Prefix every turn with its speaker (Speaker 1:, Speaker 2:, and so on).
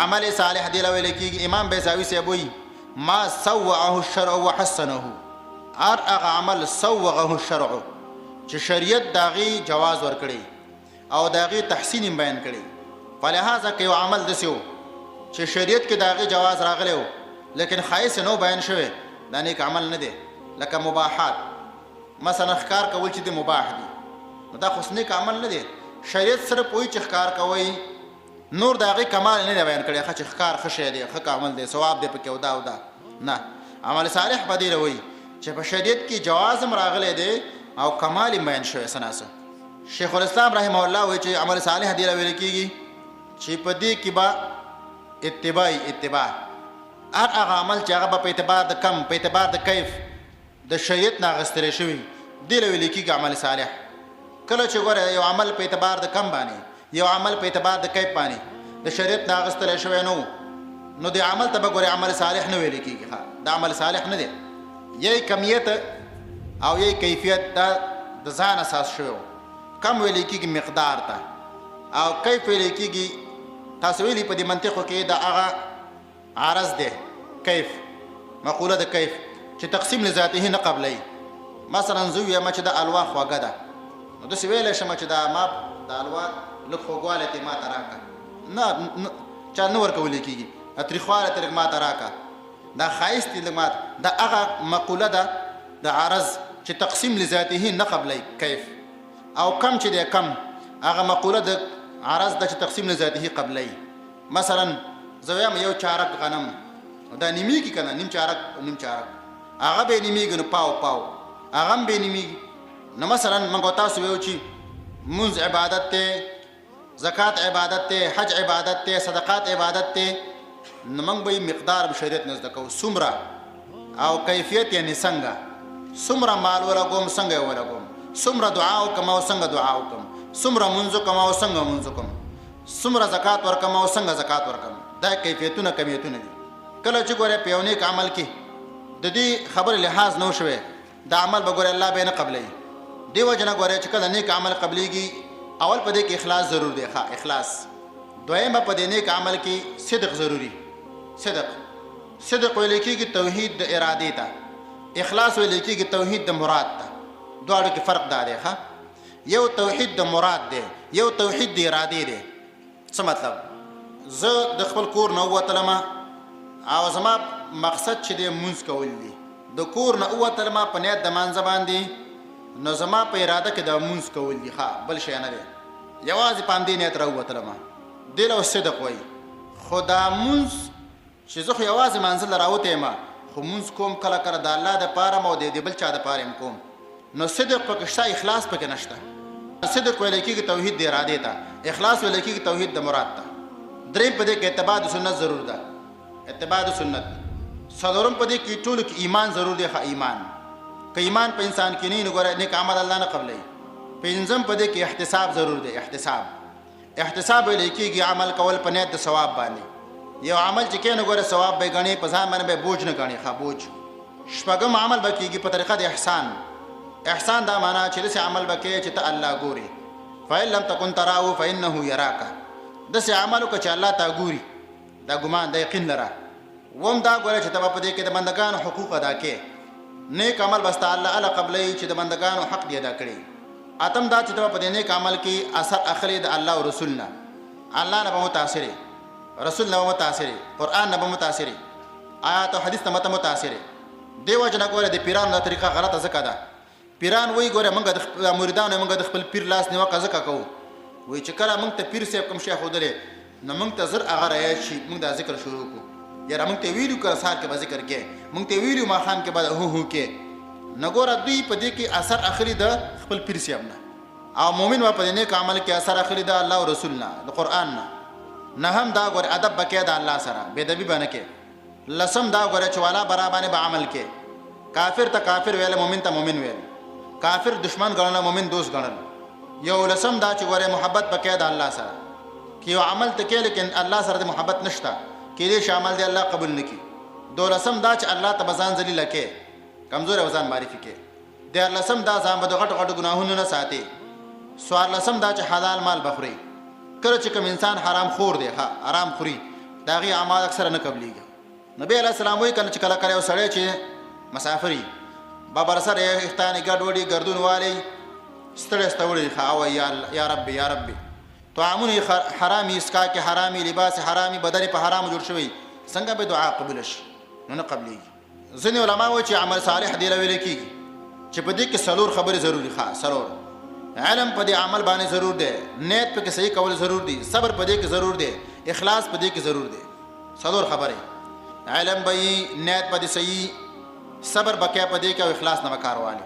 Speaker 1: عمل صالح دی له ویل کېږي. امام بیضاوي صاحب وایي ما سوعه الشرع وحسنه، هر هغه عمل سوغه الشرع چې شریعت د هغې جواز ورکړي او د هغې تحسین یې بیان کړي. فلهذا که یو عمل داسې و چې شریعت کې د هغې جواز راغلی و لیکن ښایست نو بیان شوی، دا نیک عمل نه دی. لکه مباحات، مثلا ښکار کول چې د مباح دي، نو دا خو نیک عمل نه دی. شریعت صرف وایي چې ښکار کوئ، نور د هغې کمال نه دی بیان کړی ښه چې ښکار ښه شی دی، ښه عمل دی، ثواب دی پکې او دا او دا. نه، عمل صالح په دې وایي چې په شریعت کې جواز هم راغلی دی او کمال هم بیان شوی څه. شیخ الاسلام رحمه الله وایي چې عمل صالح دې ویل کېږي چې په دې کې به اتباع هر هغه عمل چې هغه به په اعتبار د کم، په اعتبار د کیف د شریعت نه اخیستلی شوي، دې له ویل کېږي عمل صالح. کله چې ګوره یو عمل په اعتبار د کم باندې، یو عمل په اعتبار د کیف باندې د شریعت نه اخیستلی شوی نو د عمل ته به ګورې عمل صالح نه ویل کېږي. دا عمل صالح نه دی. یی کمیت او یی کیفیت دا د ځان اساس شوی، کم ویل کېږي مقدار ته او کیف ویل کېږي. تاسو ویلي په دې منطقو کې د هغه عرض دی، کیف، مقوله د کیف چې تقسیم لذاته نه قبلی. مثلا زه ویم چې د الوا خوږه ده، نو داسې ویلی شم چې دا ما د الوا لږ خوږوالی ترې ما ته راکړه، نه چا نه ورکولی کېږي. تریخوالی ترې ما ته راکړه، دا ښایست دی لږ ما ته. دا هغه مقوله ده د عرض چې تقسیم لذاته نه قبلی کیف. او کم چې دی کم، هغه مقوله د عرض ده چې تقسیم لذاته قبلی. مثلا زه وایم یو چارک غنم، دا نیمیږي که نه، نیم چارک هغه به یې نیمیږي، نو پاو هغه هم به یې نیمیږي. نو مثلا موږ تاسو ویو چې مونځ عبادت دی، زکات عبادت دی، حج عبادت دی، صدقات عبادت دی، نو موږ به یې مقدار به شریعت نه زده کوو څومره او کیفیت یعنې څنګه، څومره مال ولګوم څنګه یې ولګوم، څومره دعا وکړم او څنګه دعا وکړم، څومره مونځ وکړم او څنګه مونځ وکړم، څومره زکات ورکړم او څنګه زکات ورکړم. دا کیفیتونه کمیتونه دي. کله چې ګورې په یو نیک عمل کې د دې خبرې لحاظ نه وشوی، دا عمل به ګورې الله به نه قبلوي. دې وجه نه ګورې چې کله نیک عمل قبلیږي، اول په دې کې اخلاص ضرور دی. اخلاص. دویمه په دې نیک عمل کې صدق ضروري. صدق ویل کېږي توحید د ارادې ته، اخلاص ویل کېږي توحید د مراد ته. دواړو کې فرق دا دی. یو توحید د مراد دی، یو توحید د ارادې دی. څه مطلب؟ زه د خپل کور نه ووتلم او زما مقصد چې دی مونځ کول دي، د کور نه ووتلم په نیت د مانځه باندې، نو زما په اراده کې د مونځ کول دي، بل شی نه دی، یوازې په همدې نیت راووتلم. دې له صدق وایي. خو دا مونځ چې زه خو یوازې مانځه له راوتی یم، خو مونځ کوم کله کله د الله دپاره م او د بل چا دپاره م کوم، نو صدق پکې شته، اخلاص پکې نشته. صدق ویل کېږي توحید د ارادې ته، اخلاص ویل کېږي توحید د مراد ته. دریم په دې کې اتباع د سنت ضرور ده، اتباع د سنت. څلورم په دې کې ټولو کې ایمان ضرور دی. ایمان که ایمان په انسان کې نه، نو ګوره نیک عمل الله نه قبلوي. پنځم په دې کې احتساب ضرور دی. احتساب ویل کېږي عمل کول په نیت د ثواب باندې. یو عمل چې کې نو ګوره ثواب به ګڼي، په ځان باندې به بوج نه ګڼي، بوج. شپږم عمل به کېږي په طریقه د احسان. احسان دا معنا چې داسې عمل به کوې چې ته الله ګوري. فإن لم تكن تراه فإنه يراك. داسې عمل وکړه چې الله تا ګوري، دا ګمان، دا یقین لره. وم دا ګوره چې ته به په دې کې د بندګانو حقوق ادا کړې. نیک عمل به ستا الله قبلوي چې د بندګانو حق دې ادا کړي. اتم دا چې ته به په دې نیک عمل کې اثر اخلي د الله او رسول نه. الله نه به متاثرې، رسول نه به متاثرې، قرآن نه به متاثرې، آیات او حدیث نه به متاثرې. دې وجه نه ګوره د پیرانو دا طریقه غلطه ځکه ده. پیران وایي ګوره موږ د مریدانو موږ د خپل پیر لاس نیوکه ځکه کوو، وایي چې کله موږ ته پیر صاحب کوم شی ښودلی، نو موږ ته زر هغه رایاد شي، موږ دا ذکر شروع کړو. یاره موږ ته ویلو که سهار کې به ذکر کې، موږ ته ویلو ماښام کې به هو کې. نو ګوره دوی په دې کې اثر اخلي د خپل پیر صاحب نه، او مؤمن به په دې نیک عمل کې اثر اخلي د الله او رسول نه، د قرآن نه. نهم دا ګوره ادب به کې د الله سره، بېادبي به نه کې. لسم دا ګوره چې والا برابر به عمل کې. کافر ته کافر ویل، مؤمن ته مؤمن ویل. کافر دشمن ګڼل، مؤمن دوست ګڼل. یو لسم دا چې ګوره محبت به کې د الله سره. کې یو عمل ته کې لیکن الله سره د محبت نشته، کېدای شي عمل دی الله قبول نه کړي. دولسم دا چې الله ته به ځان ذلیله کې، کمزور او ځان معرفي کې. دیارلسم دا ځان به د غټو غټو ګناهونو نه ساتي. څوارلسم دا چې حلال مال بخوري. کله چې کوم انسان حرام خور دی، حرام خوري، داغي اعمال اکثر نه قبليږي. نبی علیہ السلام وایي کنه چې کله کله یو سړی چې مسافري بابر سره اختانی ګډوډي ګردون والی ستړي خاوه یا ربي یا ربي طعامونه حرامي اسکا کې حرامي لباس حرامي بدن په حرام جوړ شوی څنګه به دعا قبول شي؟ نه قبليږي. ځینې علما وایي چې عمل صالح دی لوي لیکيږي چې په دې کې څلور خبرې ضروري ښه څلور علم په دې عمل باندې ضرور دی، نیت په کې صحیح کول ضرور دی، صبر په دې کې ضرور دی، اخلاص په دې کې ضرور دی. څلور خبرې علم به نیت په دې صحیح، صبر بکیا په دې کې او اخلاص نه وکړوالی.